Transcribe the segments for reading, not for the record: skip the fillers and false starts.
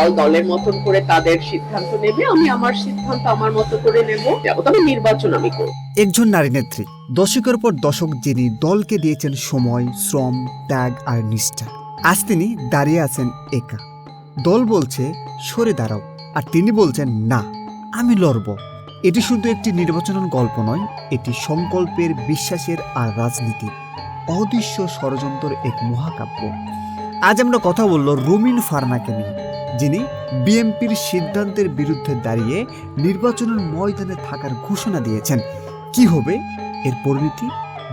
দল দলের মতন করে তাদের সিদ্ধান্ত নেবে, আমি আমার সিদ্ধান্ত আমার মতো করে নেব, তবে নির্বাচন আমি করব। একজন নারী নেত্রী, দশকের পর দশক যিনি দলকে দিয়েছেন সময়, শ্রম, ত্যাগ আর নিষ্ঠা। আজ তিনি দাঁড়িয়ে আছেন একা। দল বলছে সরে দাঁড়াও, আর তিনি বলছেন না, আমি লড়ব। এটি শুধু একটি নির্বাচনের গল্প নয়, এটি সংকল্পের, বিশ্বাসের আর রাজনীতির অদৃশ্য ষড়যন্ত্রের এক মহাকাব্য। আজ আমরা কথা বলল রুমিন ফারনাকে নিয়ে, যিনি বিএনপির সিদ্ধান্তের বিরুদ্ধে দাঁড়িয়ে নির্বাচনের ময়দানে থাকার ঘোষণা দিয়েছেন। কি হবে এর পরিণতি?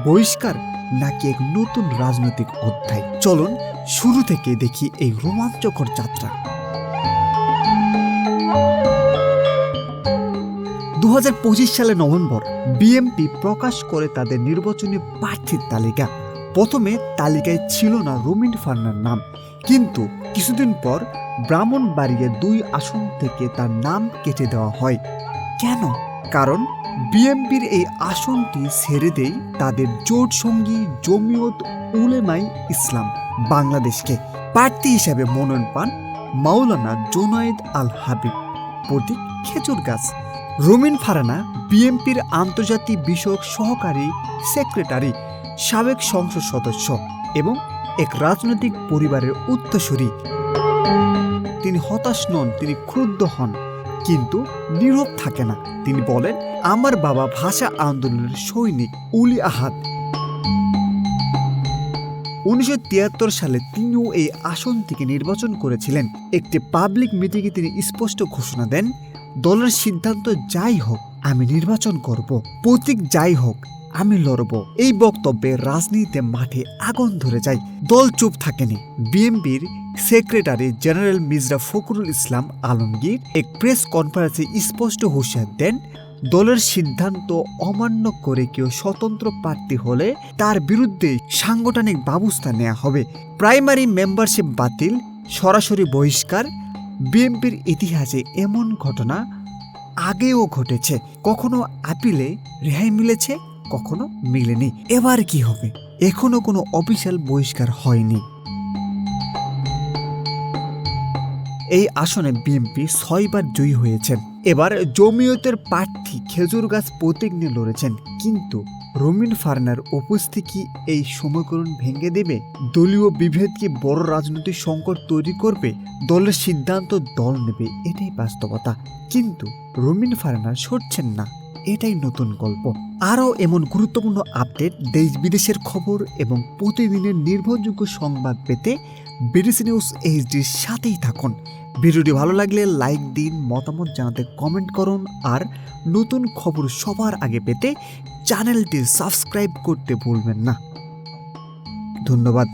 বহিষ্কার নাকি এক নতুন রাজনৈতিক অধ্যায়? চলুন শুরু থেকে দেখি এই রোমাঞ্চকর যাত্রা। 2025 সালে নভেম্বর বিএনপি প্রকাশ করে তাদের নির্বাচনী প্রার্থীর তালিকা। প্রথমে তালিকায় ছিল না রুমিন ফারনার নাম, কিন্তু কিছুদিন পর ব্রাহ্মণবাড়িয়া 2 আসন থেকে তার নাম কেটে দেওয়া হয়। কেন? কারণ বিএনপির এই আসনটি ছেড়ে দেয় তাদের জোট সঙ্গী জমিয়ত উলেমায়ে ইসলাম বাংলাদেশকে। প্রার্থী হিসাবে মনোনয়ন পান মাওলানা জুনায়েদ আল হাবিব, প্রতীক খেজুর গাছ। রুমিন ফারনা বিএনপির আন্তর্জাতিক বিষয়ক সহকারী সেক্রেটারি, সাবেক সংসদ সদস্য এবং এক রাজনৈতিক পরিবারের উত্তরসূরি। তিনি হতাশ নন, তিনি ক্রুদ্ধ হন, কিন্তু নীরব থাকে না। তিনি বলেন, আমার বাবা ভাষা আন্দোলনের সৈনিক উলি আহাদ। 1973 সালে তিনিও এই আসন থেকে নির্বাচন করেছিলেন। একটি পাবলিক মিটিংয়ে তিনি স্পষ্ট ঘোষণা দেন, দলের সিদ্ধান্ত যাই হোক আমি নির্বাচন করব, প্রতীক যাই হোক আমি লড়ব। এই বক্তব্যে রাজনীতিতে মাঠে আগুন ধরে যায়। দল চুপ থাকেনি। বিএনপির সেক্রেটারি জেনারেল মির্জা ফখরুল ইসলাম আলমগীর এক প্রেস কনফারেন্সে স্পষ্ট হুঁশিয়ার দেন, দলের সিদ্ধান্ত অমান্য করে কেউ স্বতন্ত্র প্রার্থী হলে তার বিরুদ্ধে সাংগঠনিক ব্যবস্থা নেওয়া হবে। প্রাইমারি মেম্বারশিপ বাতিল, সরাসরি বহিষ্কার। বিএনপির ইতিহাসে এমন ঘটনা আগেও ঘটেছে। কখনো আপিলে রেহাই মিলেছে, কখনো মিলেনি। এবার কি হবে? এখনো কোনো অফিসিয়াল বহিষ্কার হয়নি। এই আসনে বিএনপি 6 বার জয়ী হয়েছেন। এবার জমিয়তের প্রার্থী খেজুর গাছ প্রতীক নিয়ে লড়েছেন। কিন্তু রুমিন ফারনার উপস্থিতি এই সমীকরণ ভেঙে দেবে? দলীয় বিভেদ কি বড় রাজনৈতিক সংকট তৈরি করবে? দলের সিদ্ধান্ত দল নেবে, এটাই বাস্তবতা। কিন্তু রুমিন ফারনা সরছেন না, এটাই নতুন গল্প। আরও এমন গুরুত্বপূর্ণ আপডেট, দেশ বিদেশের খবর এবং প্রতিদিনের নির্ভরযোগ্য সংবাদ পেতে বিডিসি নিউজ এইচডির সাথেই থাকুন। ভিডিওটি ভালো লাগলে লাইক দিন, মতামত জানাতে কমেন্ট করুন, আর নতুন খবর সবার আগে পেতে চ্যানেলটি সাবস্ক্রাইব করতে ভুলবেন না। ধন্যবাদ।